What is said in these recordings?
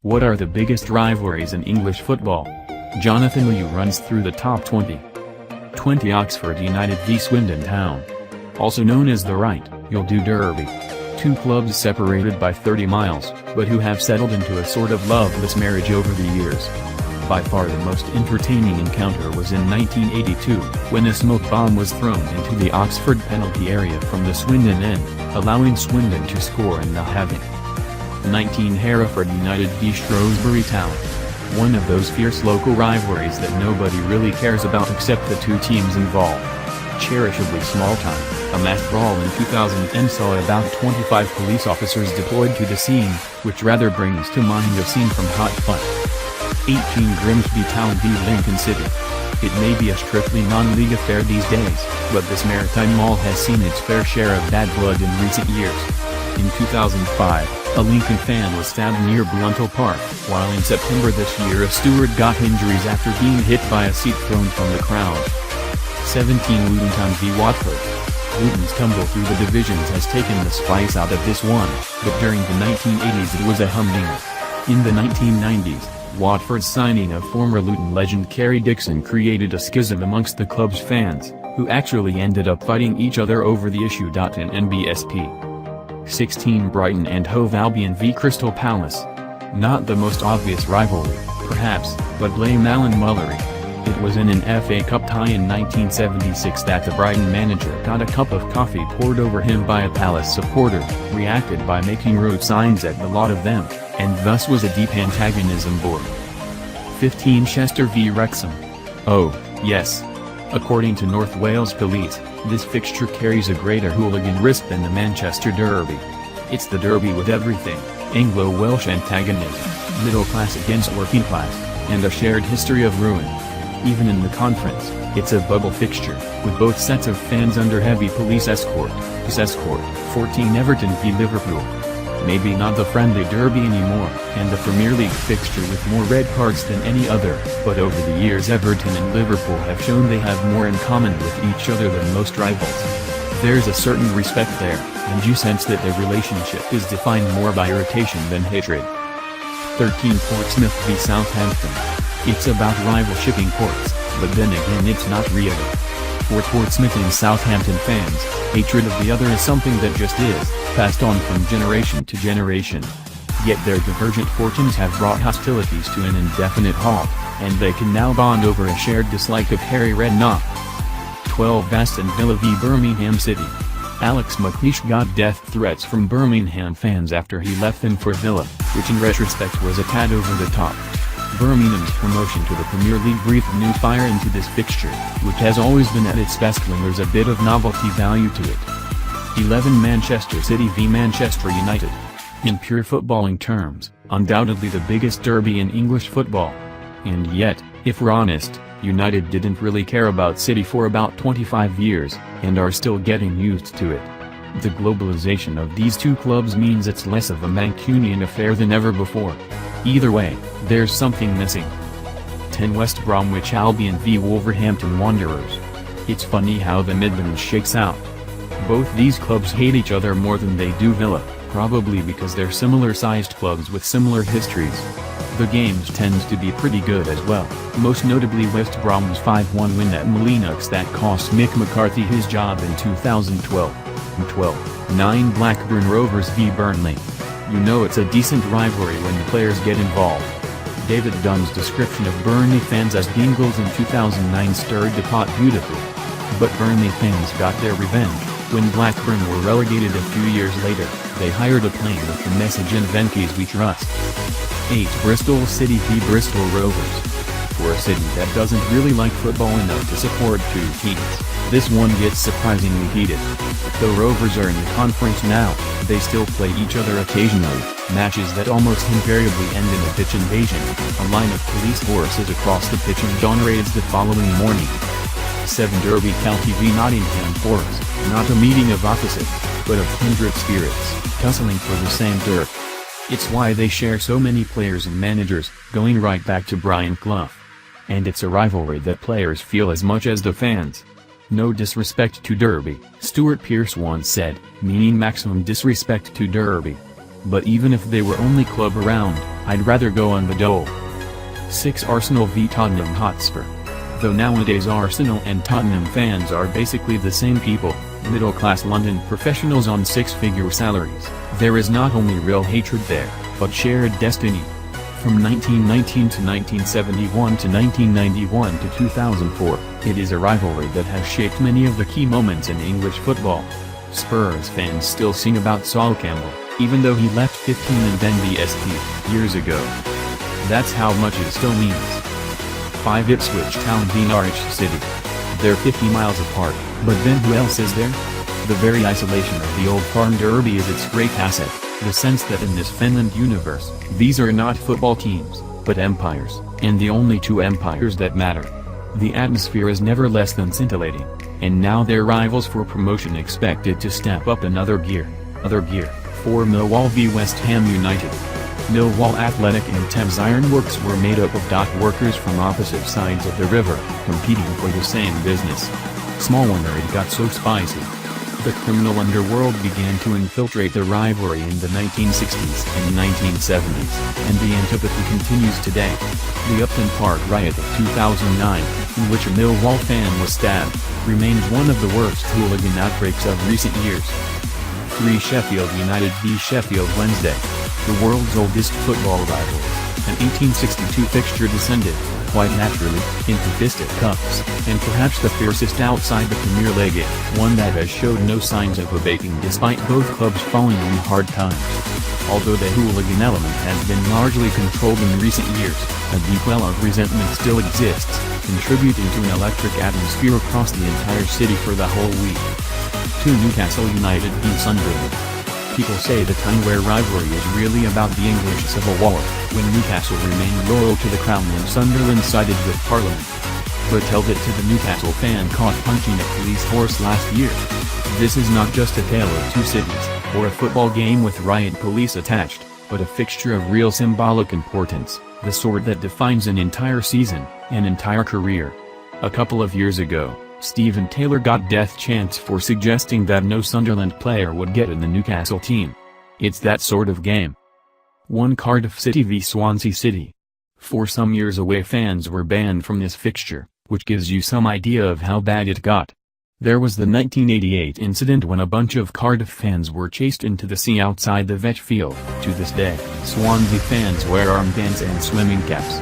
What are the biggest rivalries in English football? Jonathan Liu runs through the top 20. 20 Oxford United v Swindon Town. Also known as the You'll-Do Derby. Two clubs separated by 30 miles, but who have settled into a sort of loveless marriage over the years. By far the most entertaining encounter was in 1982, when a smoke bomb was thrown into the Oxford penalty area from the Swindon end, allowing Swindon to score in the havoc. 19 Hereford United v Shrewsbury Town. One of those fierce local rivalries that nobody really cares about except the two teams involved. Cherishably small time, a mass brawl in 2010 saw about 25 police officers deployed to the scene, which rather brings to mind a scene from Hot Fun. 18 Grimsby Town v Lincoln City. It may be a strictly non-league affair these days, but this maritime mall has seen its fair share of bad blood in recent years. In 2005, a Lincoln fan was stabbed near Bruntel Park, while in September this year a steward got injuries after being hit by a seat thrown from the crowd. 17 Luton Town v Watford. Luton's tumble through the divisions has taken the spice out of this one, but during the 1980s it was a humdinger. In the 1990s, Watford's signing of former Luton legend Kerry Dixon created a schism amongst the club's fans, who actually ended up fighting each other over the issue. In NBSP. 16 Brighton and Hove Albion v Crystal Palace. Not the most obvious rivalry, perhaps, but blame Alan Mullery. It was in an FA Cup tie in 1976 that the Brighton manager got a cup of coffee poured over him by a Palace supporter, reacted by making road signs at the lot of them, and thus was a deep antagonism born. 15 Chester v Wrexham. Oh, yes. According to North Wales Police, this fixture carries a greater hooligan risk than the Manchester Derby. It's the derby with everything: Anglo-Welsh antagonism, middle class against working class, and a shared history of ruin. Even in the conference, it's a bubble fixture, with both sets of fans under heavy police escort. 14 Everton v Liverpool. Maybe not the friendly derby anymore, and a Premier League fixture with more red cards than any other, but over the years Everton and Liverpool have shown they have more in common with each other than most rivals. There's a certain respect there, and you sense that their relationship is defined more by irritation than hatred. 13 Portsmouth v Southampton. It's about rival-shipping ports, but then again it's not really. For Portsmouth and Southampton fans, hatred of the other is something that just is, passed on from generation to generation. Yet their divergent fortunes have brought hostilities to an indefinite halt, and they can now bond over a shared dislike of Harry Redknapp. 12 Aston Villa v Birmingham City. Alex McLeish got death threats from Birmingham fans after he left them for Villa, which in retrospect was a tad over the top. Birmingham's promotion to the Premier League breathed new fire into this fixture, which has always been at its best when there's a bit of novelty value to it. 11 Manchester City v Manchester United. In pure footballing terms, undoubtedly the biggest derby in English football. And yet, if we're honest, United didn't really care about City for about 25 years, and are still getting used to it. The globalization of these two clubs means it's less of a Mancunian affair than ever before. Either way, there's something missing. 10 West Bromwich Albion v Wolverhampton Wanderers. It's funny how the Midlands shakes out. Both these clubs hate each other more than they do Villa, probably because they're similar-sized clubs with similar histories. The games tend to be pretty good as well, most notably West Brom's 5-1 win at Molyneux that cost Mick McCarthy his job in 2012. 9 Blackburn Rovers v Burnley. You know it's a decent rivalry when the players get involved. David Dunn's description of Burnley fans as Dingles in 2009 stirred the pot beautifully. But Burnley fans got their revenge. When Blackburn were relegated a few years later, they hired a plane with the message "In Venky's we trust." 8 Bristol City v Bristol Rovers. For a city that doesn't really like football enough to support two teams, this one gets surprisingly heated. Though Rovers are in the conference now, they still play each other occasionally, matches that almost invariably end in a pitch invasion, a line of police forces across the pitch and dawn raids the following morning. 7 Derby County v Nottingham Forest. Not a meeting of opposites, but of kindred spirits, tussling for the same turf. It's why they share so many players and managers, going right back to Brian Clough. And it's a rivalry that players feel as much as the fans. No disrespect to Derby, Stuart Pearce once said, meaning maximum disrespect to Derby. But even if they were only club around, I'd rather go on the dole. 6. Arsenal v Tottenham Hotspur. Though nowadays Arsenal and Tottenham fans are basically the same people, middle-class London professionals on six-figure salaries, there is not only real hatred there, but shared destiny. From 1919 to 1971 to 1991 to 2004, it is a rivalry that has shaped many of the key moments in English football. Spurs fans still sing about Sol Campbell, even though he left 15 and then BST years ago. That's how much it still means. 5. Ipswich Town v Norwich City. They're 50 miles apart, but then who else is there? The very isolation of the Old Farm Derby is its great asset, the sense that in this Finland universe, these are not football teams, but empires, and the only two empires that matter. The atmosphere is never less than scintillating, and now their rivals for promotion expected to step up another gear. 4. Millwall v West Ham United. Millwall Athletic and Thames Ironworks were made up of dock workers from opposite sides of the river, competing for the same business. Small wonder it got so spicy. The criminal underworld began to infiltrate the rivalry in the 1960s and 1970s, and the antipathy continues today. The Upton Park riot of 2009, in which a Millwall fan was stabbed, remains one of the worst hooligan outbreaks of recent years. 3. Sheffield United v Sheffield Wednesday. The world's oldest football rivalry, an 1862 fixture descended, quite naturally, into fisticuffs, and perhaps the fiercest outside the Premier League, one that has showed no signs of abating despite both clubs falling on hard times. Although the hooligan element has been largely controlled in recent years, a deep well of resentment still exists, contributing to an electric atmosphere across the entire city for the whole week. 2. Newcastle United v Sunderland. People say the time where rivalry is really about the English Civil War, when Newcastle remained loyal to the crown and Sunderland sided with Parliament. But tell that to the Newcastle fan caught punching a police horse last year. This is not just a tale of two cities, or a football game with riot police attached, but a fixture of real symbolic importance, the sort that defines an entire season, an entire career. A couple of years ago, Stephen Taylor got death chants for suggesting that no Sunderland player would get in the Newcastle team. It's that sort of game. 1. Cardiff City v Swansea City. For some years away fans were banned from this fixture, which gives you some idea of how bad it got. There was the 1988 incident when a bunch of Cardiff fans were chased into the sea outside the Vet Field. To this day, Swansea fans wear armbands and swimming caps.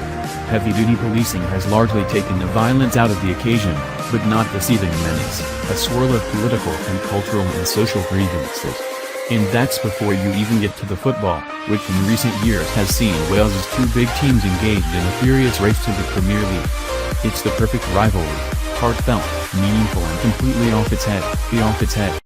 Heavy-duty policing has largely taken the violence out of the occasion, but not the seething menace, a swirl of political and cultural and social grievances. And that's before you even get to the football, which in recent years has seen Wales's two big teams engaged in a furious race to the Premier League. It's the perfect rivalry, heartfelt, meaningful and completely off its head.